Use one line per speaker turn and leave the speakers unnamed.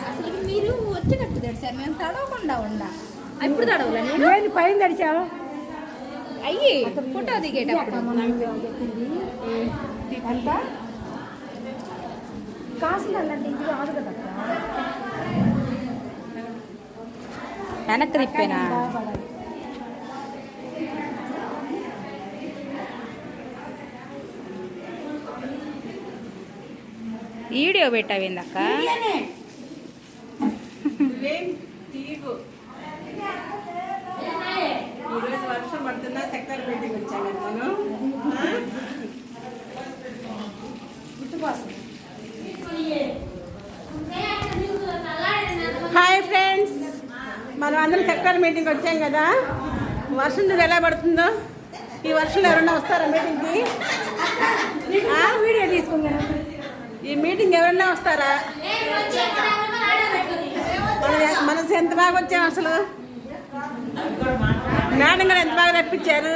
అసలు మీరు వచ్చేటట్టు తెడిచారు, మేము తడవకుండా ఉండా. ఎప్పుడు తడవలే
పైన తడిచావు
అయ్యి ఫోటో దిగేటప్పుడు
ఎంత కాసులు అన్నట్టు ఇది కాదు కదా
వెనక్కి తిప్పేనా. వీడియో పెట్టావిందక్క.
ఈరోజు వర్షం పడుతున్నా చక్కెర మీటింగ్ వచ్చాను నేను. హాయ్ ఫ్రెండ్స్, మనం అందరం చక్కెర మీటింగ్ వచ్చాం కదా. వర్షం చూడు ఎలా పడుతుందో. ఈ వర్షంలో ఎవరన్నా వస్తారా మీటింగ్కి?
వీడియో తీసుకున్నాను.
ఈ మీటింగ్ ఎవరన్నా వస్తారా? మనసు ఎంత బాగా వచ్చాం అసలు. మేడం గారు ఎంత బాగా రప్పించారు.